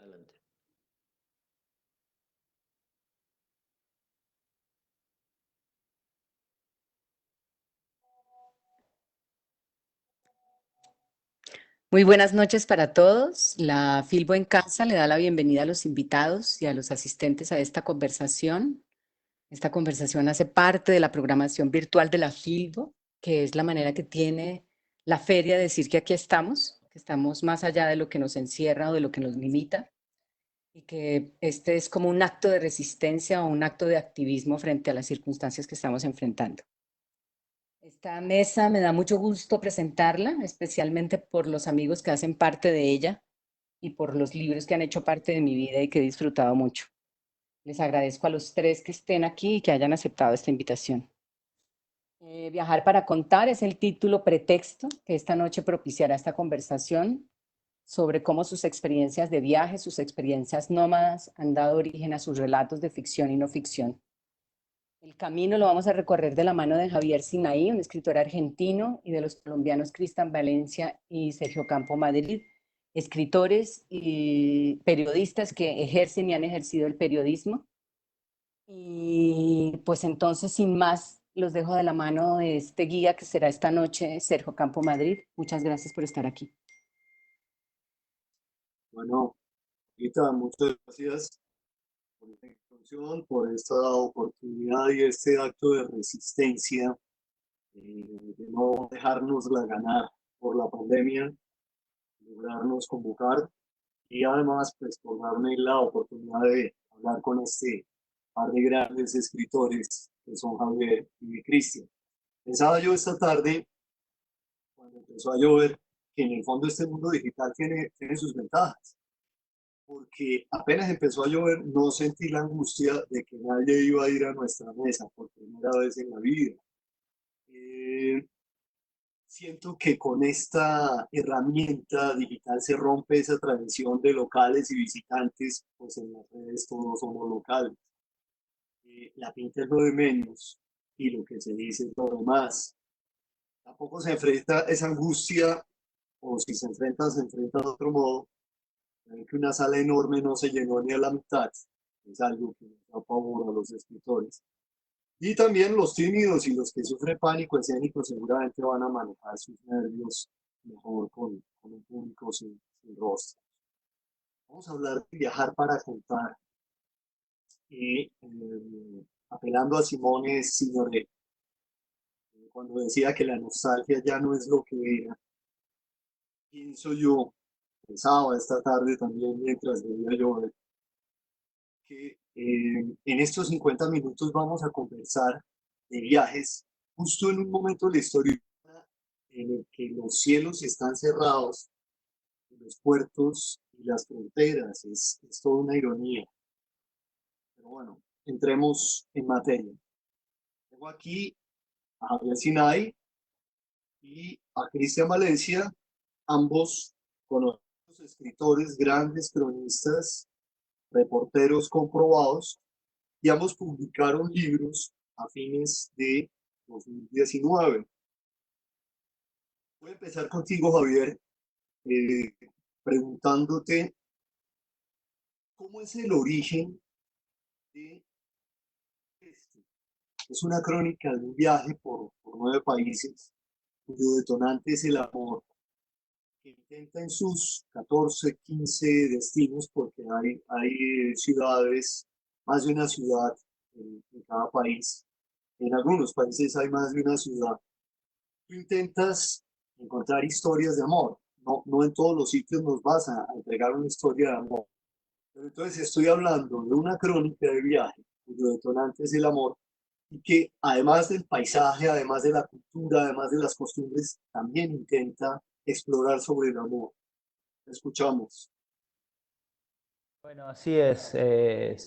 Adelante. Muy buenas noches para todos. La Filbo en Casa le da la bienvenida a los invitados y a los asistentes a esta conversación. Esta conversación hace parte de la programación virtual de la Filbo, que es la manera que tiene la feria de decir que estamos más allá de lo que nos encierra o de lo que nos limita, y que este es como un acto de resistencia o un acto de activismo frente a las circunstancias que estamos enfrentando. Esta mesa me da mucho gusto presentarla, especialmente por los amigos que hacen parte de ella y por los libros que han hecho parte de mi vida y que he disfrutado mucho. Les agradezco a los tres que estén aquí y que hayan aceptado esta invitación. Viajar para contar es el título pretexto que esta noche propiciará esta conversación sobre cómo sus experiencias de viaje, sus experiencias nómadas han dado origen a sus relatos de ficción y no ficción. El camino lo vamos a recorrer de la mano de Javier Sinaí, un escritor argentino, y de los colombianos Cristian Valencia y Sergio Campo Madrid, escritores y periodistas que ejercen y han ejercido el periodismo. Y pues entonces, sin más, los dejo de la mano de este guía que será esta noche, Sergio Campo Madrid. Muchas gracias por estar aquí. Bueno, Rita, muchas gracias por esta introducción, por esta oportunidad y este acto de resistencia, de no dejárnosla ganar por la pandemia, lograrnos convocar y además pues por darme la oportunidad de hablar con este par de grandes escritores que son Javier y Cristian. Pensaba yo esta tarde, cuando empezó a llover, que en el fondo este mundo digital tiene sus ventajas, porque apenas empezó a llover no sentí la angustia de que nadie iba a ir a nuestra mesa por primera vez en la vida. Eh, Siento que con esta herramienta digital se rompe esa tradición de locales y visitantes, pues en las redes todos somos locales. La pinta es lo de menos y lo que se dice es lo demás. Tampoco se enfrenta esa angustia, o si se enfrenta de otro modo, que una sala enorme no se llenó ni a la mitad, es algo que nos da pavor a los escritores. Y también los tímidos y los que sufren pánico escénico seguramente van a manejar sus nervios mejor con un público sin rostro. Vamos a hablar de viajar para contar y apelando a Simone Signoret, cuando decía que la nostalgia ya no es lo que era, pienso yo, pensaba esta tarde también mientras veía llover, que en estos 50 minutos vamos a conversar de viajes justo en un momento de la historia en el que los cielos están cerrados, los puertos y las fronteras. Es toda una ironía. Pero bueno, entremos en materia. Tengo aquí a Javier Sinai y a Cristian Valencia, ambos conocidos escritores, grandes cronistas, reporteros comprobados, y ambos publicaron libros a fines de 2019. Voy a empezar contigo, Javier, eh, preguntándote cómo es el origen de esto. Es una crónica de un viaje por 9 países, cuyo detonante es el amor, que intenta en sus 14, 15 destinos, porque hay ciudades, más de una ciudad en cada país. En algunos países hay más de una ciudad. Tú intentas encontrar historias de amor. No, no en todos los sitios nos vas a entregar una historia de amor. Pero entonces estoy hablando de una crónica de viaje, cuyo detonante es el amor, y que además del paisaje, además de la cultura, además de las costumbres, también intenta explorar sobre el amor. Escuchamos. Bueno, así es,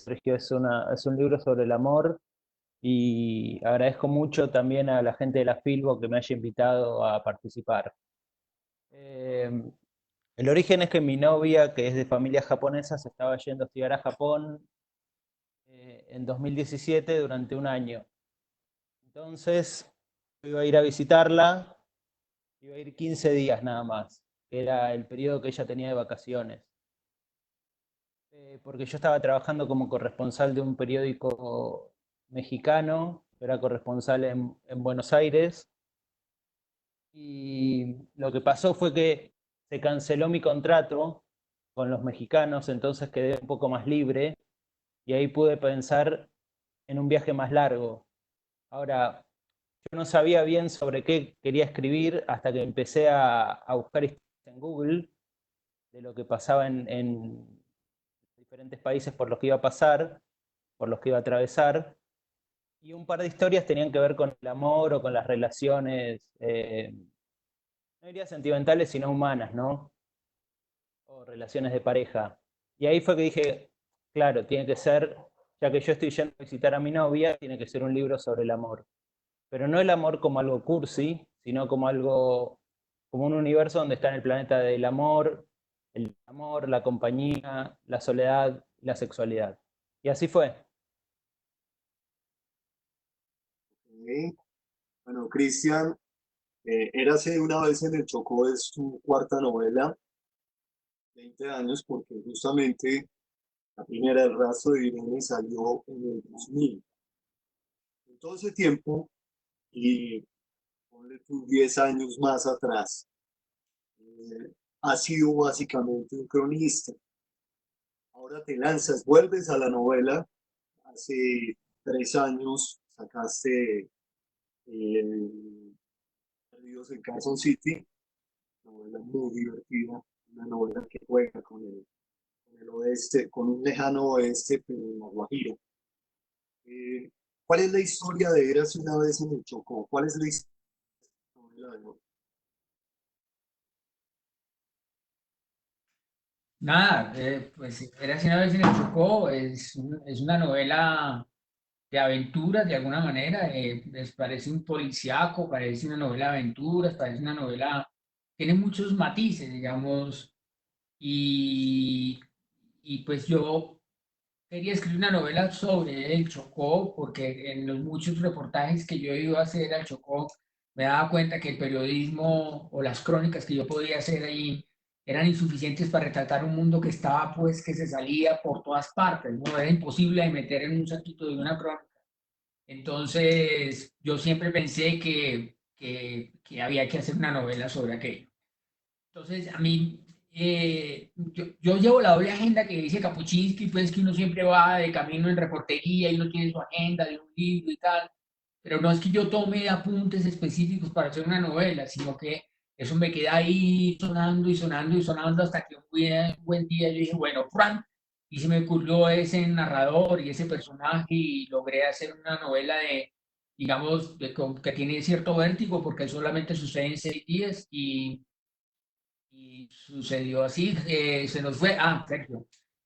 Sergio, es un libro sobre el amor y agradezco mucho también a la gente de la Filbo que me haya invitado a participar. Eh, el origen es que mi novia, que es de familia japonesa, se estaba yendo a estudiar a Japón en 2017 durante un año. Entonces, yo iba a ir a visitarla, iba a ir 15 días nada más, que era el periodo que ella tenía de vacaciones. Porque yo estaba trabajando como corresponsal de un periódico mexicano, era corresponsal en Buenos Aires, y lo que pasó fue que se canceló mi contrato con los mexicanos, entonces quedé un poco más libre y ahí pude pensar en un viaje más largo. Ahora, yo no sabía bien sobre qué quería escribir hasta que empecé a buscar historias en Google de lo que pasaba en diferentes países por los que iba a pasar, por los que iba a atravesar, y un par de historias tenían que ver con el amor o con las relaciones, no diría sentimentales, sino humanas, ¿no? O relaciones de pareja. Y ahí fue que dije, claro, tiene que ser, ya que yo estoy yendo a visitar a mi novia, tiene que ser un libro sobre el amor. Pero no el amor como algo cursi, sino como algo, como un universo donde está en el planeta del amor, la compañía, la soledad, la sexualidad. Y así fue. Ok. Bueno, Cristian, Érase una vez en el Chocó es su cuarta novela, 20 años, porque justamente la primera, El rastro de Irene, salió en el 2000. En todo ese tiempo, y ponle tus 10 años más atrás, has sido básicamente un cronista. Ahora te lanzas, vuelves a la novela. Hace 3 años sacaste Perdidos en Carson City, una novela muy divertida, una novela que juega con el oeste, con un lejano oeste, pero en La Guajira. Eh, ¿Cuál es la historia de Érase una vez en el Chocó? ¿Cuál es la historia de hoy? Nada, pues Érase una vez en el Chocó es una novela de aventuras de alguna manera, parece un policíaco, parece una novela de aventuras, parece una novela, tiene muchos matices, digamos, y, y pues yo quería escribir una novela sobre el Chocó, porque en los muchos reportajes que yo he ido a hacer al Chocó, me daba cuenta que el periodismo o las crónicas que yo podía hacer ahí eran insuficientes para retratar un mundo que estaba, pues, que se salía por todas partes, ¿no? Era imposible de meter en un saquito de una crónica. Entonces, yo siempre pensé que había que hacer una novela sobre aquello. Entonces, a mí, yo llevo la doble agenda que dice Kapuczynski, pues que uno siempre va de camino en reportería y uno tiene su agenda de un libro y tal, pero no es que yo tome apuntes específicos para hacer una novela, sino que eso me queda ahí sonando y sonando y sonando hasta que un buen día yo dije, bueno, Fran, y se me ocurrió ese narrador y ese personaje y logré hacer una novela de, digamos, que tiene cierto vértigo porque solamente sucede en 6 días y sucedió así, se nos fue, Sergio.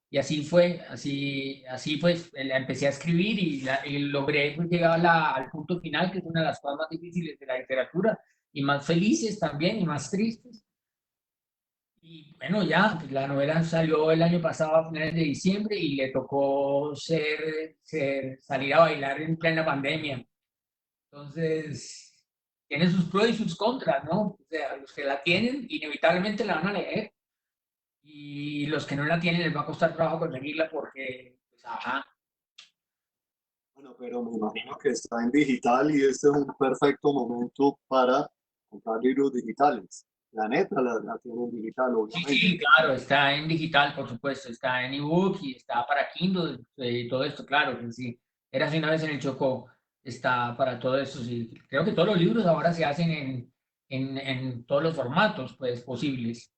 Y así fue, así pues la empecé a escribir y logré pues, llegar al punto final, que es una de las cosas más difíciles de la literatura, y más felices también, y más tristes. Y bueno, ya, pues, la novela salió el año pasado a finales de diciembre y le tocó salir a bailar en plena pandemia. Entonces, tiene sus pros y sus contras, ¿no? O sea, los que la tienen inevitablemente la van a leer y los que no la tienen les va a costar trabajo conseguirla porque, pues, ajá. Bueno, pero me imagino que está en digital y este es un perfecto momento para comprar libros digitales. La neta la tiene en digital, Sí, obviamente. sí, claro, está en digital, por supuesto, está en ebook y está para Kindle, todo esto, claro, que sí. Era así una vez en el Chocó, está para todo esto, sí. Creo que todos los libros ahora se hacen en todos los formatos, pues, posibles.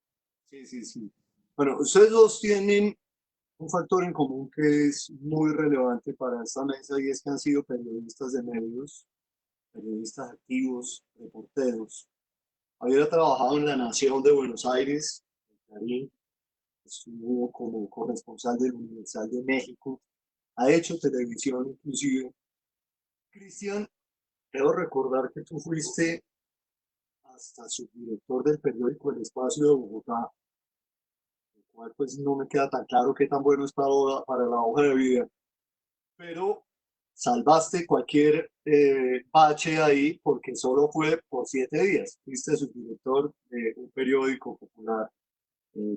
Sí, sí, sí. Bueno, ustedes dos tienen un factor en común que es muy relevante para esta mesa y es que han sido periodistas de medios, periodistas activos, reporteros. Había trabajado en La Nación de Buenos Aires, en Clarín, estuvo como corresponsal del Universal de México, ha hecho televisión inclusive. Cristian, debo recordar que tú fuiste hasta subdirector del periódico El Espacio de Bogotá, el cual pues no me queda tan claro qué tan bueno es para la hoja de vida, pero salvaste cualquier bache ahí porque solo fue por 7 días. Fuiste subdirector de un periódico popular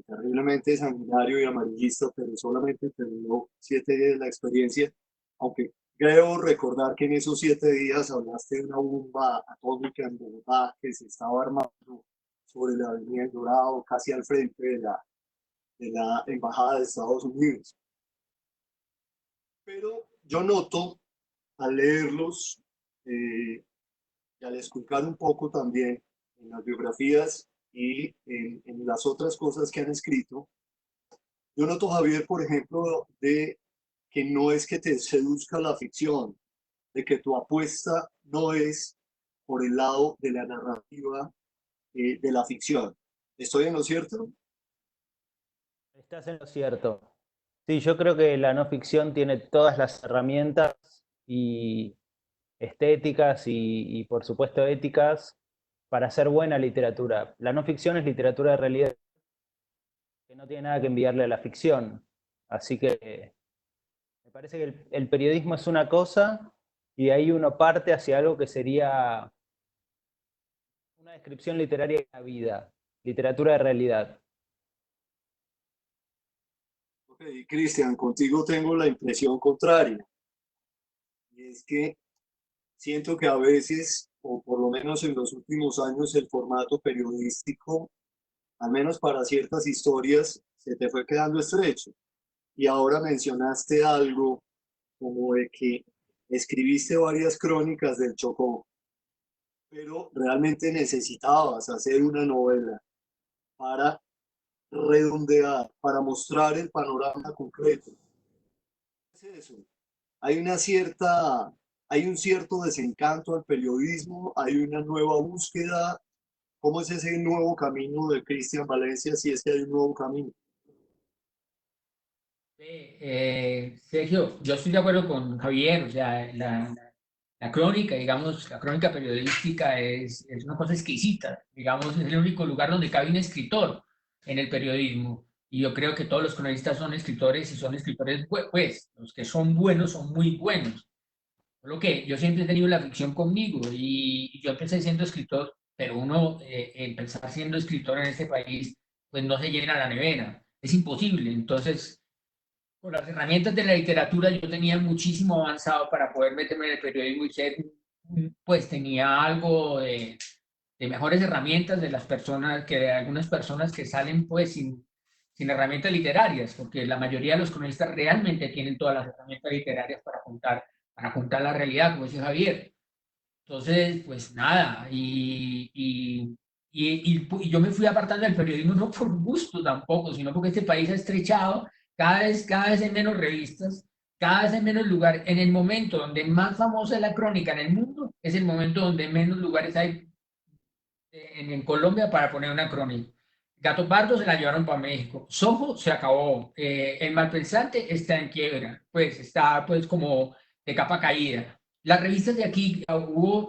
terriblemente sanguinario y amarillista, pero solamente terminó 7 días la experiencia, aunque creo recordar que en esos 7 días hablaste de una bomba atómica en Bogotá que se estaba armando sobre la Avenida El Dorado, casi al frente de la Embajada de Estados Unidos. Pero yo noto al leerlos y al escuchar un poco también en las biografías y en las otras cosas que han escrito, yo noto, Javier, por ejemplo, de que no es que te seduzca la ficción, de que tu apuesta no es por el lado de la narrativa de la ficción. ¿Estoy en lo cierto? Estás en lo cierto. Sí, yo creo que la no ficción tiene todas las herramientas y estéticas y por supuesto éticas para hacer buena literatura. La no ficción es literatura de realidad que no tiene nada que enviarle a la ficción. Así que me parece que el periodismo es una cosa y de ahí uno parte hacia algo que sería una descripción literaria de la vida, literatura de realidad. Ok, Cristian, contigo tengo la impresión contraria. Y es que siento que a veces, o por lo menos en los últimos años, el formato periodístico, al menos para ciertas historias, se te fue quedando estrecho. Y ahora mencionaste algo como de que escribiste varias crónicas del Chocó, pero realmente necesitabas hacer una novela para redondear, para mostrar el panorama concreto. ¿Qué es eso? Hay una cierta, hay un cierto desencanto al periodismo, hay una nueva búsqueda. ¿Cómo es ese nuevo camino de Cristian Valencia, si es que hay un nuevo camino? Sergio, yo estoy de acuerdo con Javier, o sea, la crónica, digamos, la crónica periodística es una cosa exquisita, digamos, es el único lugar donde cabe un escritor en el periodismo. Y yo creo que todos los cronistas son escritores y son escritores, pues, los que son buenos son muy buenos. Por lo que yo siempre he tenido la ficción conmigo y yo empecé siendo escritor, pero uno empezar siendo escritor en este país, pues no se llena la nevera, es imposible. Entonces, con las herramientas de la literatura yo tenía muchísimo avanzado para poder meterme en el periodismo y ser, pues tenía algo de mejores herramientas de las personas, que de algunas personas que salen pues sin herramientas literarias, porque la mayoría de los cronistas realmente tienen todas las herramientas literarias para contar la realidad, como dice Javier. Entonces, pues nada, y yo me fui apartando del periodismo no por gusto tampoco, sino porque este país ha estrechado, cada vez hay menos revistas, cada vez hay menos lugares. En el momento donde más famosa es la crónica en el mundo, es el momento donde menos lugares hay en Colombia para poner una crónica. Gato Pardo se la llevaron para México. Soho se acabó. El Malpensante está en quiebra. Pues está pues como de capa caída. Las revistas de aquí hubo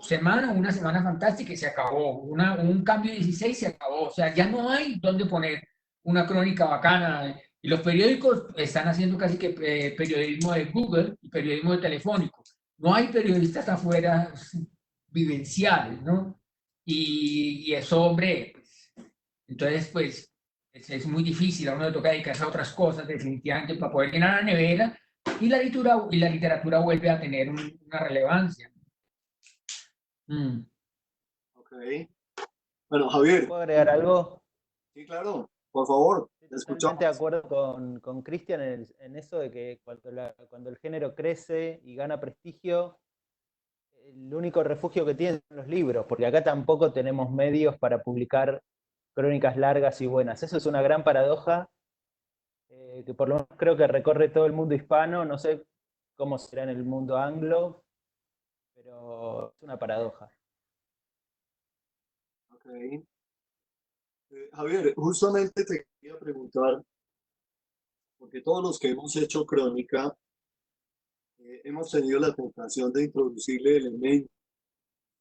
una semana fantástica y se acabó. Un cambio 16 se acabó. O sea, ya no hay dónde poner una crónica bacana. Y los periódicos están haciendo casi que periodismo de Google y periodismo de telefónico. No hay periodistas afuera vivenciales, ¿no? Y eso, hombre, pues, entonces, pues, es muy difícil, a uno le toca dedicarse a otras cosas, definitivamente, para poder llenar la nevera, y la literatura vuelve a tener una relevancia. Mm. Ok. Bueno, Javier, ¿Puedo agregar algo? sí, claro, por favor, te Estoy totalmente de escuchamos. acuerdo con Cristian en eso de que cuando el género crece y gana prestigio, el único refugio que tienen son los libros, porque acá tampoco tenemos medios para publicar crónicas largas y buenas. Eso es una gran paradoja que por lo menos creo que recorre todo el mundo hispano, no sé cómo será en el mundo anglo, pero es una paradoja. Ok. Javier, justamente te quería preguntar, porque todos los que hemos hecho crónica hemos tenido la tentación de introducirle elementos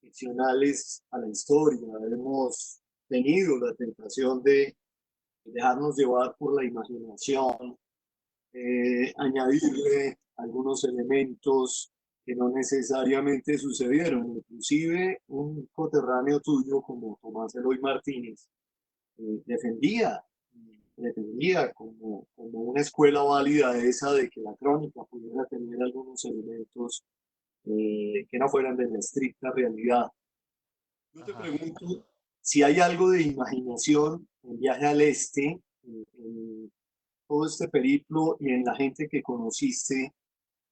ficcionales a la historia, hemos tenido la tentación de dejarnos llevar por la imaginación, añadirle algunos elementos que no necesariamente sucedieron. Inclusive un coterráneo tuyo como Tomás Eloy Martínez defendía pretendía como una escuela válida esa de que la crónica pudiera tener algunos elementos que no fueran de la estricta realidad. Yo te Ajá. pregunto si hay algo de imaginación en Viaje al Este, en todo este periplo y en la gente que conociste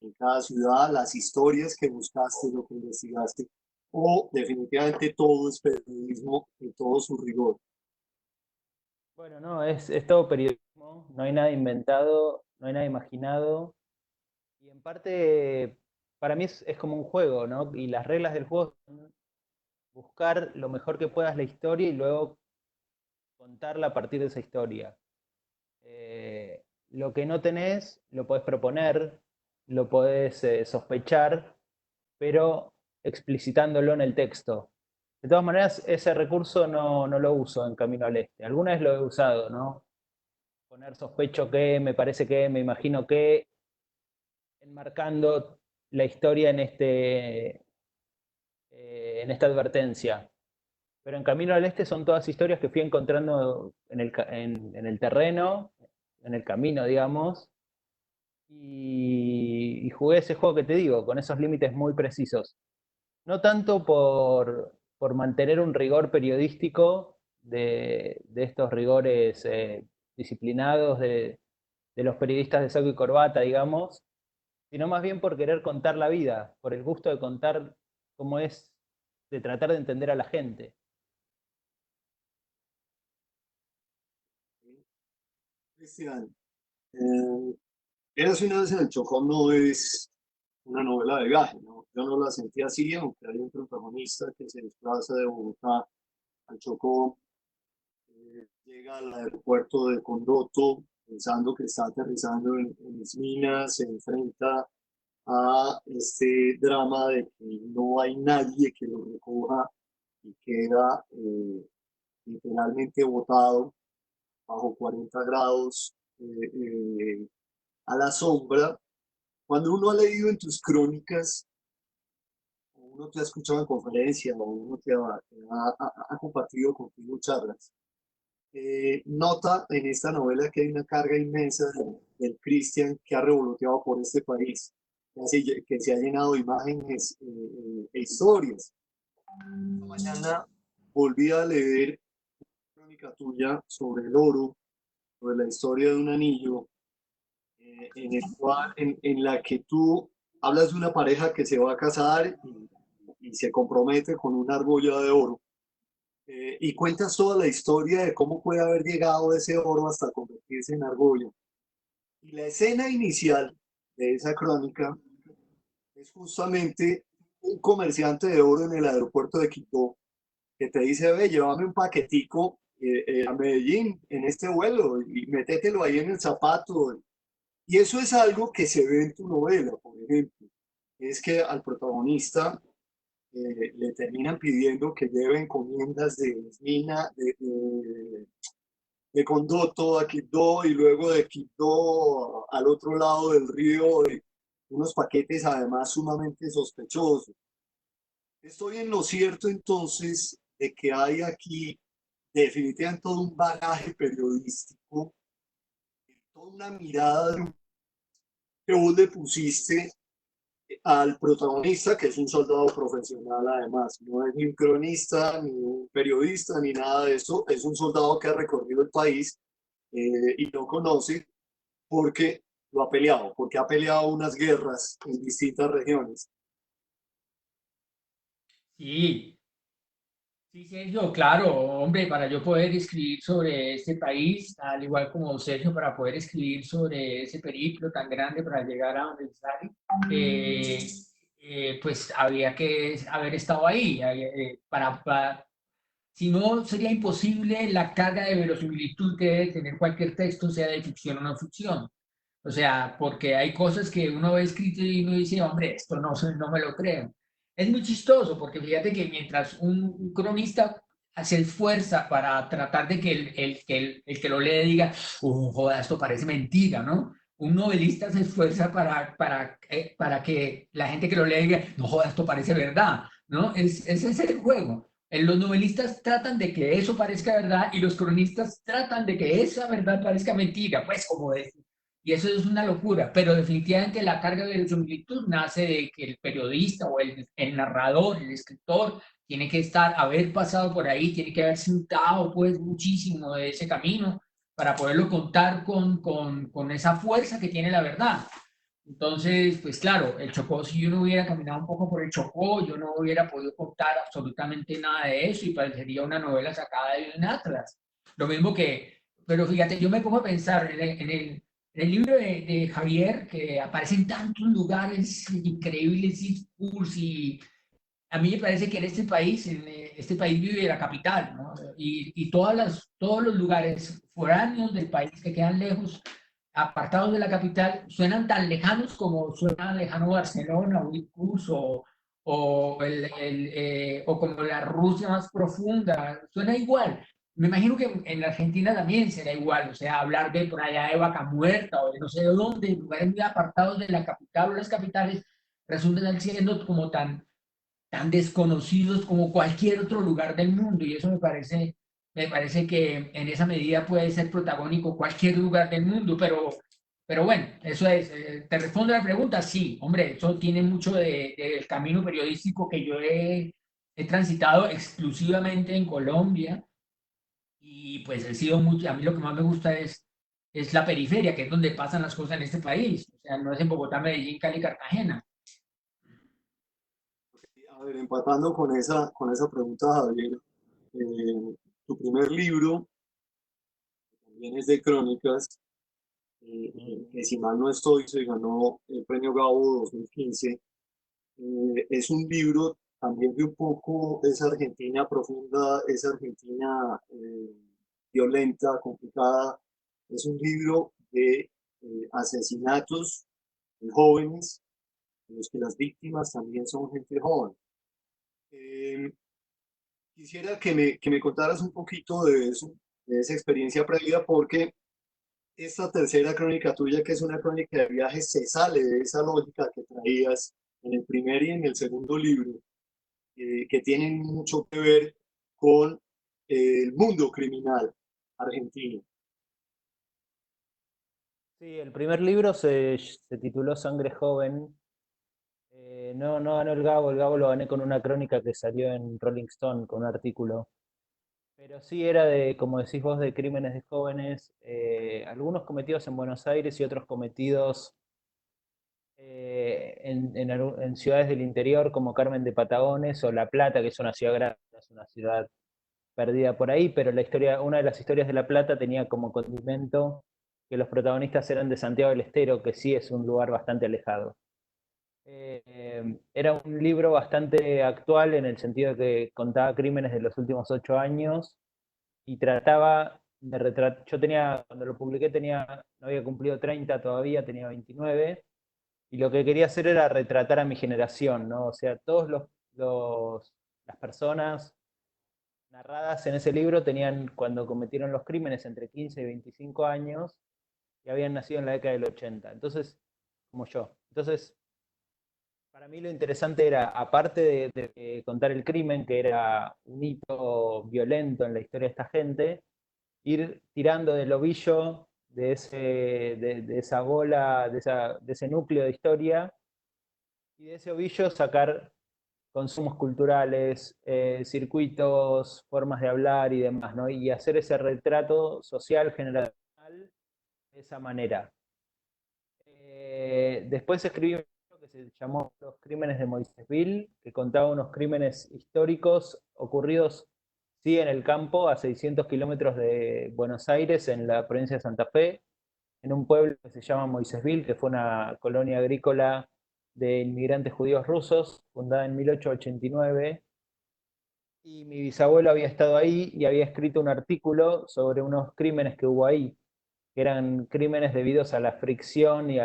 en cada ciudad, las historias que buscaste, lo que investigaste, o definitivamente todo es periodismo en todo su rigor. Bueno, no, es todo periodismo, no hay nada inventado, no hay nada imaginado. Y en parte, para mí es como un juego, ¿no? Y las reglas del juego son buscar lo mejor que puedas la historia y luego contarla a partir de esa historia. Lo que no tenés, lo podés proponer, lo podés sospechar, pero explicitándolo en el texto. De todas maneras, ese recurso no lo uso en Camino al Este. Alguna vez lo he usado, ¿no? Poner sospecho que, me parece que, me imagino que, enmarcando la historia en esta advertencia. Pero en Camino al Este son todas historias que fui encontrando en el terreno, en el camino, digamos, y jugué ese juego que te digo, con esos límites muy precisos. No tanto por mantener un rigor periodístico de estos rigores disciplinados de los periodistas de saco y corbata, digamos, sino más bien por querer contar la vida, por el gusto de contar cómo es, de tratar de entender a la gente. Cristian, Eras una vez en el Chocó no es una novela de viaje, ¿no? Yo no la sentí así, aunque hay un protagonista que se desplaza de Bogotá al Chocó, llega al aeropuerto de Condoto pensando que está aterrizando en Esminas, se enfrenta a este drama de que no hay nadie que lo recoja y queda literalmente botado bajo 40 grados a la sombra. Cuando uno ha leído en tus crónicas, o uno te ha escuchado en conferencia, o uno ha compartido contigo charlas, nota en esta novela que hay una carga inmensa del Cristian que ha revoloteado por este país, que se ha llenado de imágenes e historias. Esta mañana volví a leer una crónica tuya sobre el oro, sobre la historia de un anillo, en la que tú hablas de una pareja que se va a casar y se compromete con una argolla de oro. Y cuentas toda la historia de cómo puede haber llegado ese oro hasta convertirse en argolla. Y la escena inicial de esa crónica es justamente un comerciante de oro en el aeropuerto de Quito que te dice, ve, llévame un paquetico a Medellín en este vuelo y métetelo ahí en el zapato. Y eso es algo que se ve en tu novela, por ejemplo. Es que al protagonista le terminan pidiendo que lleve encomiendas de Esmina, de Condoto a Quibdó y luego de Quibdó al otro lado del río, unos paquetes además sumamente sospechosos. Estoy en lo cierto entonces de que hay aquí definitivamente todo un bagaje periodístico, toda una mirada que vos le pusiste al protagonista, que es un soldado profesional además, no es ni un cronista, ni un periodista, ni nada de eso, es un soldado que ha recorrido el país y lo conoce porque lo ha peleado, porque ha peleado unas guerras en distintas regiones. Sí, sí, Sergio, claro, hombre, para yo poder escribir sobre este país, al igual como Sergio, para poder escribir sobre ese periplo tan grande para llegar a donde está, pues había que haber estado ahí, si no sería imposible la carga de verosimilitud que debe tener cualquier texto, sea de ficción o no ficción. O sea, porque hay cosas que uno ve escrito y uno dice, hombre, esto no me lo creo. Es muy chistoso porque fíjate que mientras un cronista se esfuerza para tratar de que el que lo lee diga, joda, esto parece mentira, ¿no? Un novelista se esfuerza para que la gente que lo lea diga, no joda, esto parece verdad, ¿no? Ese es el juego. Los novelistas tratan de que eso parezca verdad y los cronistas tratan de que esa verdad parezca mentira, pues como es. Y eso es una locura, pero definitivamente la carga de verosimilitud nace de que el periodista o el narrador, el escritor, tiene que haber pasado por ahí, tiene que haber sentado pues muchísimo de ese camino para poderlo contar con esa fuerza que tiene la verdad. Entonces, pues claro, el Chocó, si yo no hubiera caminado un poco por el Chocó, yo no hubiera podido contar absolutamente nada de eso y parecería una novela sacada de un atlas. Lo mismo que, pero fíjate, yo me pongo a pensar en el libro de Javier, que aparecen tantos lugares increíbles y tours, y a mí me parece que en este país vive la capital, ¿no? Y todos los lugares foráneos del país que quedan lejos, apartados de la capital, suenan tan lejanos como suena lejano Barcelona o Irkutsk o como la Rusia más profunda, suena igual. Me imagino que en Argentina también será igual, o sea, hablar de por allá de Vaca Muerta o de no sé de dónde, lugares muy apartados de la capital o las capitales, resultan siendo como tan desconocidos como cualquier otro lugar del mundo. Y eso me parece que en esa medida puede ser protagónico cualquier lugar del mundo, pero bueno, eso es. ¿Te respondo a la pregunta? Sí, hombre, eso tiene mucho del camino periodístico que yo he transitado exclusivamente en Colombia y pues he sido mucho, a mí lo que más me gusta es la periferia, que es donde pasan las cosas en este país. O sea, no es en Bogotá, Medellín, Cali, Cartagena. A ver, empatando con esa pregunta, Javier, tu primer libro también es de crónicas, que si mal no estoy, se ganó el premio Gabo 2015. Es un libro también de un poco esa Argentina profunda, esa Argentina violenta, complicada. Es un libro de asesinatos de jóvenes, en los que las víctimas también son gente joven. Eh, Quisiera que me contaras un poquito de eso, de esa experiencia previa, porque esta tercera crónica tuya, que es una crónica de viajes, se sale de esa lógica que traías en el primer y en el segundo libro, que tienen mucho que ver con el mundo criminal argentino. Sí, el primer libro se tituló Sangre Joven. No ganó el Gabo lo gané con una crónica que salió en Rolling Stone, con un artículo. Pero sí era de, como decís vos, de crímenes de jóvenes, algunos cometidos en Buenos Aires y otros cometidos en ciudades del interior como Carmen de Patagones o La Plata, que es una ciudad grande, es una ciudad perdida por ahí, pero una de las historias de La Plata tenía como condimento que los protagonistas eran de Santiago del Estero, que sí es un lugar bastante alejado. Era un libro bastante actual en el sentido de que contaba crímenes de los últimos 8 años y trataba de retratar. Yo cuando lo publiqué no había cumplido 30 todavía, tenía 29, y lo que quería hacer era retratar a mi generación, ¿no? O sea, las personas narradas en ese libro tenían, cuando cometieron los crímenes, entre 15 y 25 años y habían nacido en la década del 80. Entonces, como yo. Entonces, para mí lo interesante era, aparte de contar el crimen, que era un hito violento en la historia de esta gente, ir tirando del ovillo de esa bola, de ese núcleo de historia, y de ese ovillo sacar consumos culturales, circuitos, formas de hablar y demás, ¿no? Y hacer ese retrato social general de esa manera. Después escribí un libro que se llamó Los Crímenes de Moisésville, que contaba unos crímenes históricos ocurridos, sí, en el campo, a 600 kilómetros de Buenos Aires, en la provincia de Santa Fe, en un pueblo que se llama Moisésville, que fue una colonia agrícola de inmigrantes judíos rusos, fundada en 1889. Y mi bisabuelo había estado ahí y había escrito un artículo sobre unos crímenes que hubo ahí, que eran crímenes debidos a la fricción sí,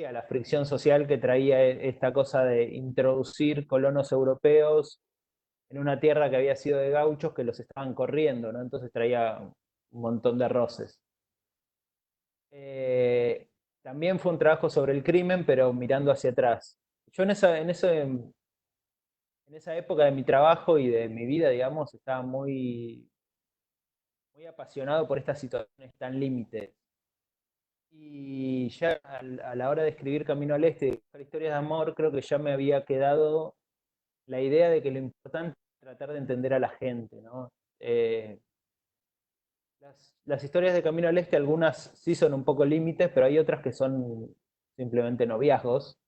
a la fricción social que traía esta cosa de introducir colonos europeos en una tierra que había sido de gauchos que los estaban corriendo, ¿no? Entonces traía un montón de roces. Eh, También fue un trabajo sobre el crimen, pero mirando hacia atrás. Yo en en esa época de mi trabajo y de mi vida, digamos, estaba muy apasionado por estas situaciones tan límites. Y ya a la hora de escribir Camino al Este, de buscar historias de amor, creo que ya me había quedado la idea de que lo importante es tratar de entender a la gente, ¿no? Eh, las historias de Camino al Este, algunas sí son un poco límites, pero hay otras que son simplemente noviazgos,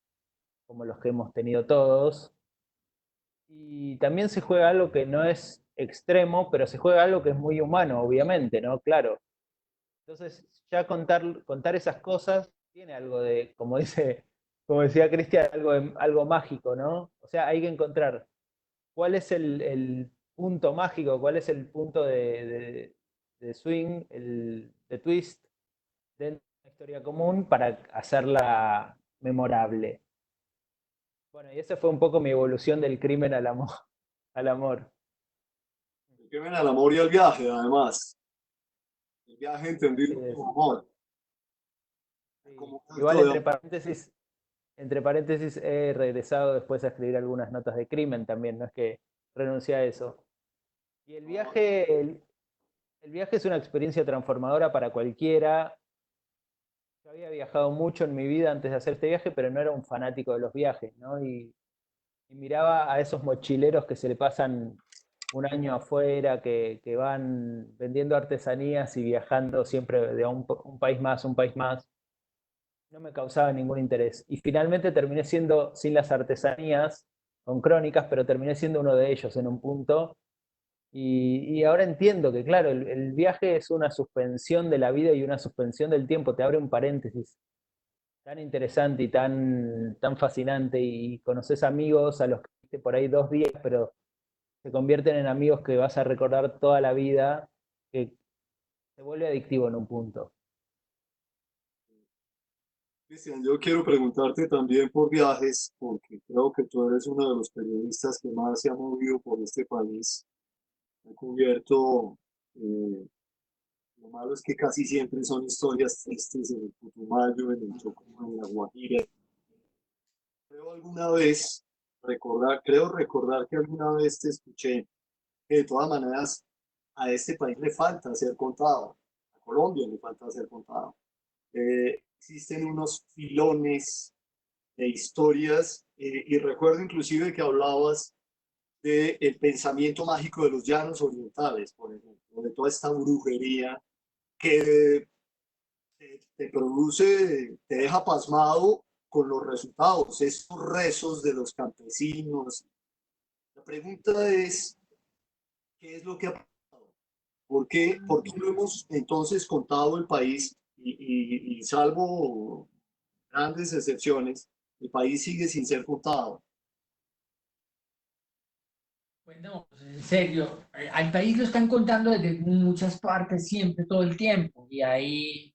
como los que hemos tenido todos. Y también se juega algo que no es extremo, pero se juega algo que es muy humano, obviamente, ¿no? Claro. Entonces, ya contar esas cosas tiene algo de, como decía Cristian, algo mágico, ¿no? O sea, hay que encontrar cuál es el punto mágico, cuál es el punto de swing, de twist dentro de una historia común para hacerla memorable. Bueno, y esa fue un poco mi evolución del crimen al amor. Al amor. El crimen al amor y al viaje, además. El viaje entendido Sí, como amor. sí. Como Igual, acto de amor. entre paréntesis, he regresado después a escribir algunas notas de crimen también, no es que renuncié a eso. Y el viaje es una experiencia transformadora para cualquiera. Yo había viajado mucho en mi vida antes de hacer este viaje, pero no era un fanático de los viajes, ¿no? Y miraba a esos mochileros que se le pasan un año afuera, que van vendiendo artesanías y viajando siempre de un país más, un país más. No me causaba ningún interés. Y finalmente terminé siendo, sin las artesanías, con crónicas, pero terminé siendo uno de ellos en un punto. Y ahora entiendo que, claro, el viaje es una suspensión de la vida y una suspensión del tiempo, te abre un paréntesis tan interesante y tan fascinante, y conoces amigos a los que viste por ahí 2 días, pero se convierten en amigos que vas a recordar toda la vida, que se vuelve adictivo en un punto. Cristian, yo quiero preguntarte también por viajes, porque creo que tú eres uno de los periodistas que más se ha movido por este país. Ha cubierto, eh, lo malo es que casi siempre son historias tristes en el Putumayo, en el Chocó, en la Guajira. Creo recordar que alguna vez te escuché que de todas maneras a este país le falta ser contado, a Colombia le falta ser contado. Existen unos filones de historias y recuerdo inclusive que hablabas del pensamiento mágico de los llanos orientales, por ejemplo, de toda esta brujería que te produce, te deja pasmado con los resultados, esos rezos de los campesinos. La pregunta es, ¿qué es lo que ha pasado? ¿Por qué no hemos entonces contado el país y salvo grandes excepciones, el país sigue sin ser contado? Bueno, en serio, al país lo están contando desde muchas partes, siempre, todo el tiempo, y hay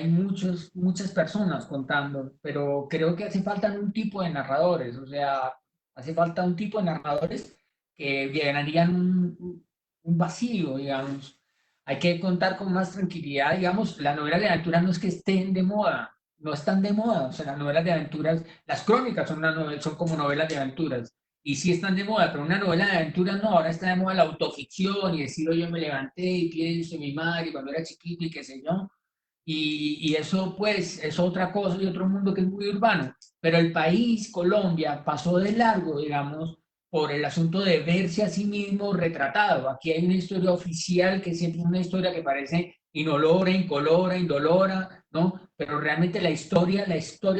muchas personas contando, pero creo que hace falta un tipo de narradores, o sea, hace falta un tipo de narradores que llenarían un vacío, digamos. Hay que contar con más tranquilidad, digamos, las novelas de aventuras no es que estén de moda, no están de moda, o sea, las novelas de aventuras, las crónicas son como novelas de aventuras, y sí están de moda, pero una novela de aventuras no, ahora está de moda la autoficción y decir, oye, yo me levanté y pienso en mi madre cuando era chiquito y qué sé yo, y eso pues es otra cosa y otro mundo que es muy urbano. Pero el país, Colombia, pasó de largo, digamos, por el asunto de verse a sí mismo retratado. Aquí hay una historia oficial que siempre es una historia que parece inolora, incolora, indolora, ¿no? Pero realmente la historia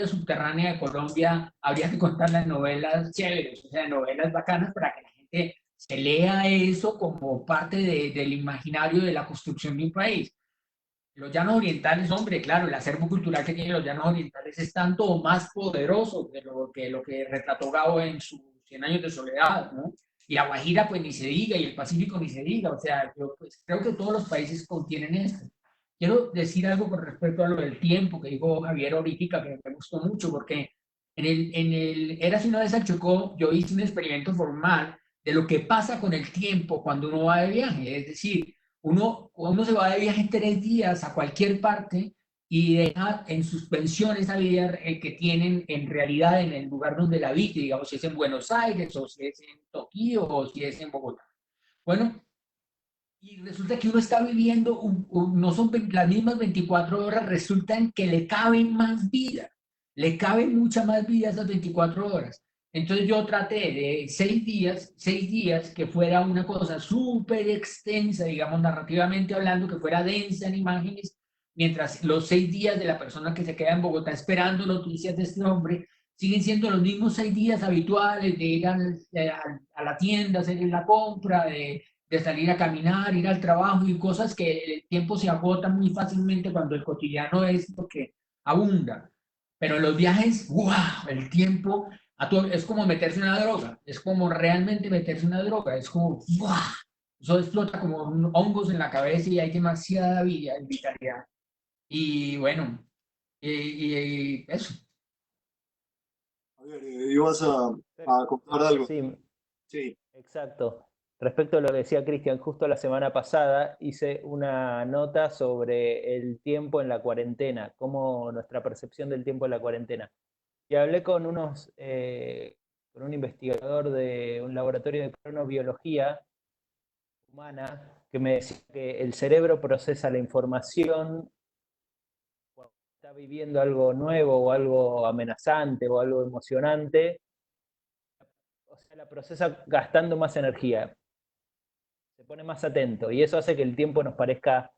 subterránea de Colombia, habría que contar las novelas chéveres, o sea, novelas bacanas para que la gente se lea eso como parte del imaginario de la construcción de un país. Los llanos orientales, hombre, claro, el acervo cultural que tienen los llanos orientales es tanto o más poderoso que retrató Gabo en sus 100 años de soledad, ¿no? Y la Guajira, pues ni se diga, y el Pacífico ni se diga, o sea, yo pues, creo que todos los países contienen esto. Quiero decir algo con respecto a lo del tiempo que dijo Javier ahorita, que me gustó mucho, porque en el Era si no de Chocó, yo hice un experimento formal de lo que pasa con el tiempo cuando uno va de viaje, es decir, uno se va de viaje 3 días a cualquier parte y deja en suspensión esa vida que tienen en realidad en el lugar donde la vi, digamos, si es en Buenos Aires, o si es en Tokio, o si es en Bogotá. Bueno, y resulta que uno está viviendo, no son las mismas 24 horas, resulta en que le caben más vida, le cabe mucha más vida a esas 24 horas. Entonces yo traté de 6 días que fuera una cosa súper extensa, digamos, narrativamente hablando, que fuera densa en imágenes, mientras los 6 días de la persona que se queda en Bogotá esperando noticias de este hombre siguen siendo los mismos 6 días habituales de ir a la tienda, hacer la compra, de salir a caminar, ir al trabajo y cosas que el tiempo se agota muy fácilmente cuando el cotidiano es porque abunda. Pero en los viajes, ¡wow! El tiempo es como meterse en una droga, es como realmente meterse en una droga, es como ¡wow! Eso explota como hongos en la cabeza y hay demasiada vida, vitalidad. Y bueno, y eso. Javier, ibas a contar algo. Sí, Sí. exacto. Respecto a lo que decía Cristian, justo la semana pasada hice una nota sobre el tiempo en la cuarentena, cómo nuestra percepción del tiempo en la cuarentena. Y hablé con un investigador de un laboratorio de cronobiología humana que me decía que el cerebro procesa la información cuando está viviendo algo nuevo o algo amenazante o algo emocionante, o sea, la procesa gastando más energía, se pone más atento y eso hace que el tiempo nos parezca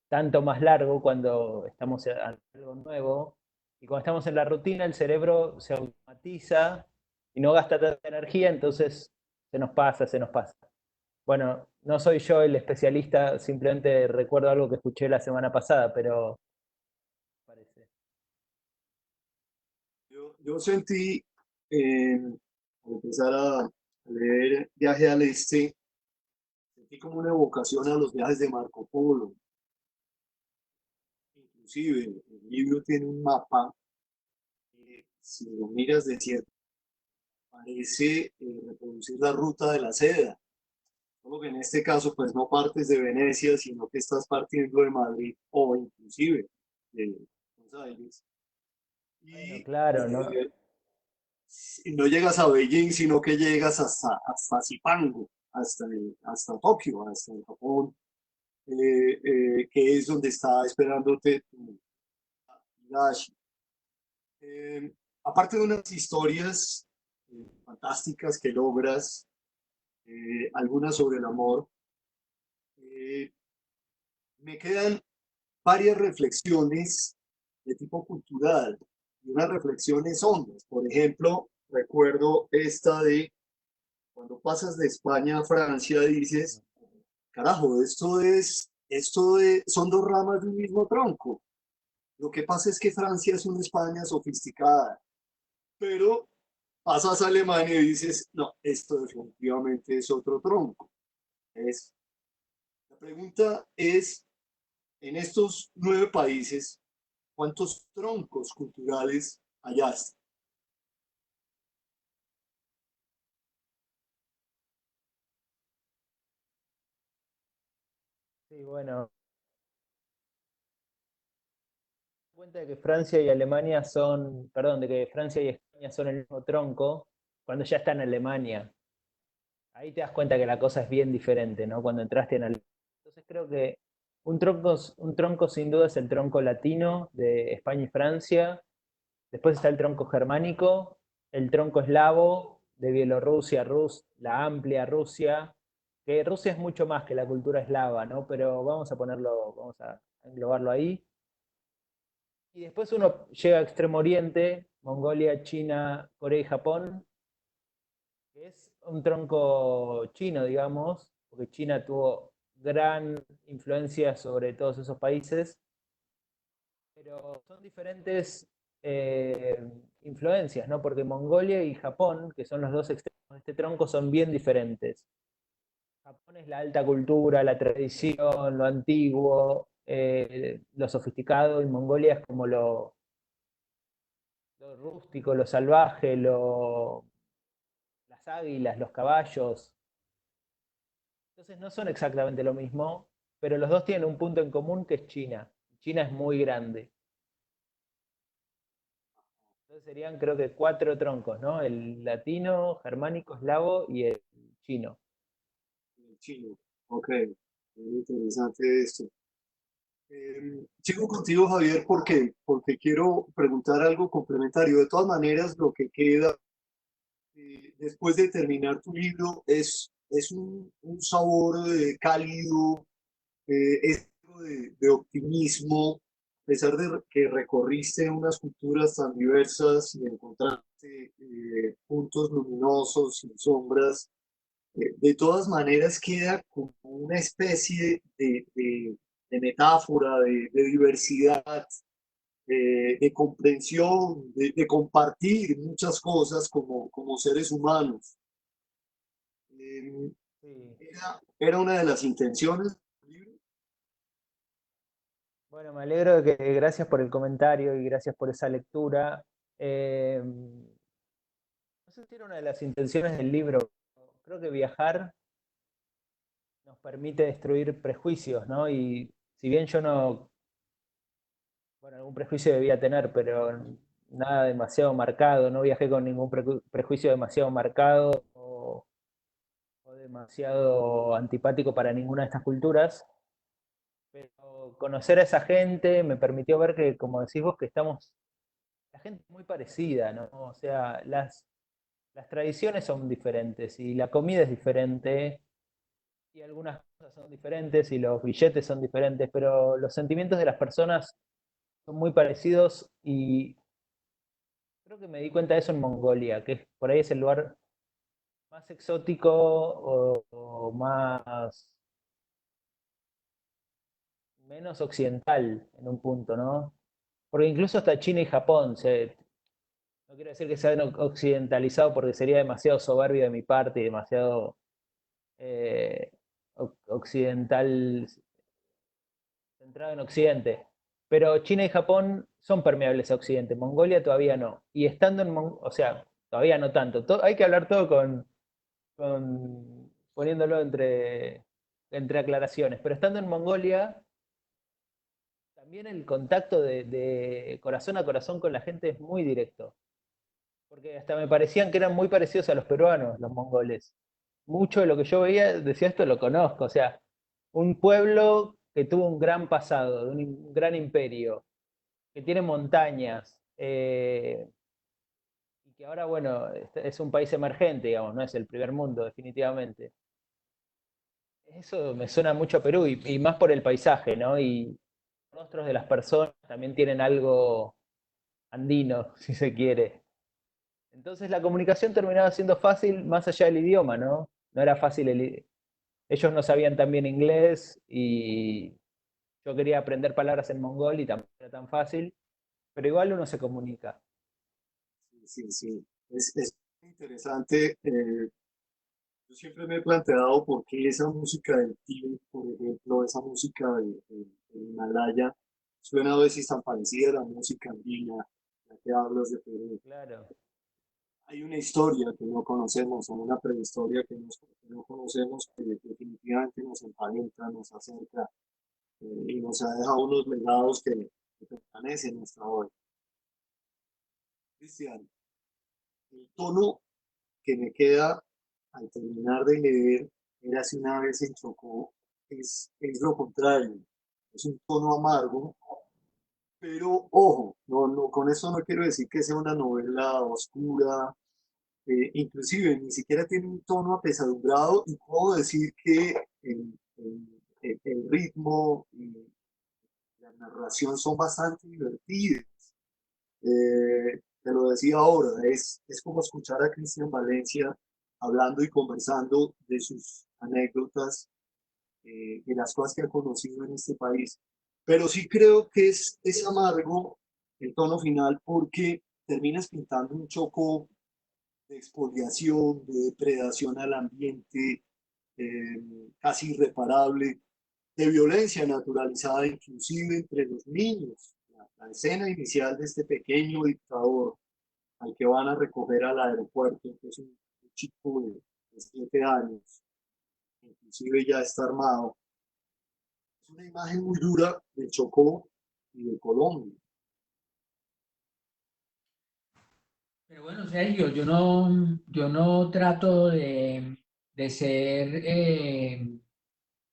tanto más largo cuando estamos ante algo nuevo. Y cuando estamos en la rutina, el cerebro se automatiza y no gasta tanta energía, entonces se nos pasa, se nos pasa. Bueno, no soy yo el especialista, simplemente recuerdo algo que escuché la semana pasada, pero parece. Yo sentí, al empezar a leer Viaje al Este, sentí como una evocación a los viajes de Marco Polo. Inclusive, el libro tiene un mapa, si lo miras de cierto, parece reproducir la ruta de la seda. Solo que en este caso, pues no partes de Venecia, sino que estás partiendo de Madrid o inclusive de Buenos Aires. Bueno, Y claro, ¿no? no llegas a Beijing, sino que llegas hasta Zipango, hasta Tokio, hasta el Japón, que es donde está esperándote tu Higashi. Aparte de unas historias fantásticas que logras, algunas sobre el amor, eh, me quedan varias reflexiones de tipo cultural y unas reflexiones hondas. Por ejemplo, recuerdo esta de cuando pasas de España a Francia, dices, carajo, son dos ramas de un mismo tronco. Lo que pasa es que Francia es una España sofisticada, pero pasas a Alemania y dices, no, esto definitivamente es otro tronco. Es, la pregunta es, en estos 9 países, ¿cuántos troncos culturales hallaste? Sí, bueno, cuenta de que Francia y Alemania son, perdón, de que Francia y España son el mismo tronco cuando ya está en Alemania. Ahí te das cuenta que la cosa es bien diferente, ¿no? Cuando entraste en Alemania. Entonces creo que un tronco sin duda es el tronco latino de España y Francia. Después está el tronco germánico, el tronco eslavo de Bielorrusia, la amplia Rusia, que Rusia es mucho más que la cultura eslava, ¿no? Pero vamos a englobarlo ahí. Y después uno llega a Extremo Oriente, Mongolia, China, Corea y Japón, que es un tronco chino, digamos, porque China tuvo gran influencia sobre todos esos países, pero son diferentes influencias, ¿no? Porque Mongolia y Japón, que son los dos extremos de este tronco, son bien diferentes. Japón es la alta cultura, la tradición, lo antiguo, lo sofisticado, y Mongolia es como lo rústico, lo salvaje, las águilas, los caballos. Entonces no son exactamente lo mismo, pero los dos tienen un punto en común que es China. China es muy grande. Entonces serían creo que 4 troncos, ¿no? El latino, germánico, eslavo y el chino. El chino. Ok, muy interesante esto. Sigo contigo, Javier, porque quiero preguntar algo complementario. De todas maneras, lo que queda después de terminar tu libro es un sabor cálido, es algo de optimismo, a pesar de que recorriste unas culturas tan diversas y encontraste puntos luminosos y sombras. De todas maneras queda como una especie de metáfora, de diversidad, de comprensión, de compartir muchas cosas como seres humanos. Eh, Sí. era una de las intenciones del libro. Bueno, me alegro de que gracias por el comentario y gracias por esa lectura. No sé si era una de las intenciones del libro. Creo que viajar nos permite destruir prejuicios, ¿no? Y si bien yo no, bueno, algún prejuicio debía tener, pero nada demasiado marcado, no viajé con ningún prejuicio demasiado marcado o demasiado antipático para ninguna de estas culturas, pero conocer a esa gente me permitió ver que, como decís vos, que estamos, la gente es muy parecida, ¿no? O sea, las tradiciones son diferentes y la comida es diferente y algunas cosas son diferentes y los billetes son diferentes, pero los sentimientos de las personas son muy parecidos y creo que me di cuenta de eso en Mongolia, que por ahí es el lugar más exótico o más menos occidental en un punto, ¿no? Porque incluso hasta China y Japón, no quiero decir que se han occidentalizado porque sería demasiado soberbio de mi parte y demasiado eh, occidental, centrado en Occidente. Pero China y Japón son permeables a Occidente, Mongolia todavía no. Y estando en o sea, todavía no tanto. Hay que hablar todo poniéndolo entre aclaraciones. Pero estando en Mongolia, también el contacto de corazón a corazón con la gente es muy directo. Porque hasta me parecían que eran muy parecidos a los peruanos, los mongoles. Mucho de lo que yo veía, decía esto lo conozco. O sea, un pueblo que tuvo un gran pasado, de un gran imperio, que tiene montañas, y que ahora, bueno, es un país emergente, digamos, no es el primer mundo, definitivamente. Eso me suena mucho a Perú, y más por el paisaje, ¿no? Y los rostros de las personas también tienen algo andino, si se quiere. Entonces la comunicación terminaba siendo fácil más allá del idioma, ¿no? No era fácil ellos no sabían tan bien inglés y yo quería aprender palabras en mongol y tampoco era tan fácil, pero igual uno se comunica. Sí, sí, sí. Es interesante. Yo siempre me he planteado por qué esa música del Tíbet, por ejemplo, esa música de Himalaya, suena a veces tan parecida a la música andina, ya que hablas de Perú. Claro. Hay una historia que no conocemos, o una prehistoria que no conocemos, que definitivamente nos emparenta, nos acerca, y nos ha dejado unos legados que permanecen hasta hoy. Cristian, el tono que me queda al terminar de leer era si una vez en Chocó, es lo contrario, es un tono amargo, pero ojo, con eso no quiero decir que sea una novela oscura, inclusive ni siquiera tiene un tono apesadumbrado y puedo decir que el ritmo y la narración son bastante divertidas. Te lo decía ahora, es como escuchar a Cristian Valencia hablando y conversando de sus anécdotas, de las cosas que ha conocido en este país. Pero sí creo que es amargo el tono final porque terminas pintando un Chocó de expoliación, de depredación al ambiente, casi irreparable, de violencia naturalizada inclusive entre los niños. La escena inicial de este pequeño dictador al que van a recoger al aeropuerto, que es un chico de 7 años, inclusive ya está armado. Es una imagen muy dura de Chocó y de Colombia. Pero bueno, Sergio, yo no trato de ser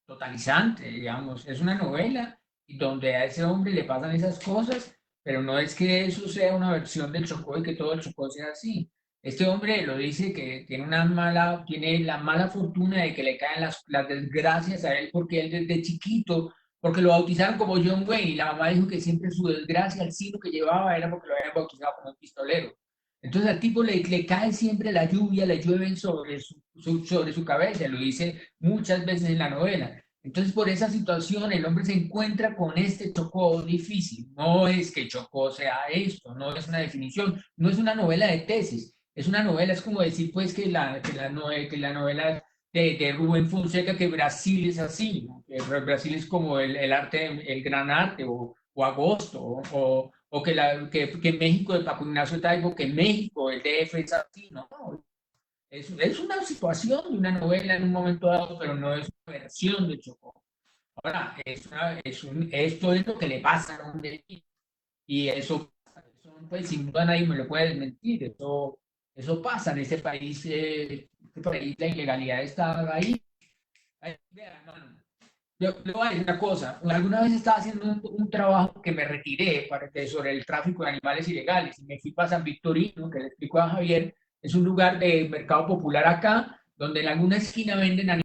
totalizante, digamos. Es una novela y donde a ese hombre le pasan esas cosas, pero no es que eso sea una versión del Chocó y que todo el Chocó sea así. Este hombre lo dice que tiene la mala fortuna de que le caen las desgracias a él porque él desde chiquito, porque lo bautizaron como John Wayne y la mamá dijo que siempre su desgracia, el signo que llevaba era porque lo habían bautizado como un pistolero. Entonces al tipo le cae siempre la lluvia, le llueven sobre su cabeza, lo dice muchas veces en la novela. Entonces, por esa situación, el hombre se encuentra con este Chocó difícil. No es que Chocó sea esto, no es una definición, no es una novela de tesis. Es una novela, es como decir, pues, que la novela de Rubén Fonseca, que Brasil es así, ¿no? Que Brasil es como el arte, el gran arte, o Agosto, que México de Paco Ignacio Taibo, que México, el DF es así, ¿no? Es una situación de una novela en un momento dado, pero no es una versión de Chocó. Ahora, esto es lo que le pasa al hombre y eso, pues, sin duda nadie me lo puede desmentir. Eso pasa en este país la ilegalidad está ahí. Vea, hermano, yo voy a decir una cosa. Alguna vez estaba haciendo un trabajo que me retiré sobre el tráfico de animales ilegales y me fui para San Victorino, que le explico a Javier, es un lugar de mercado popular acá, donde en alguna esquina venden animales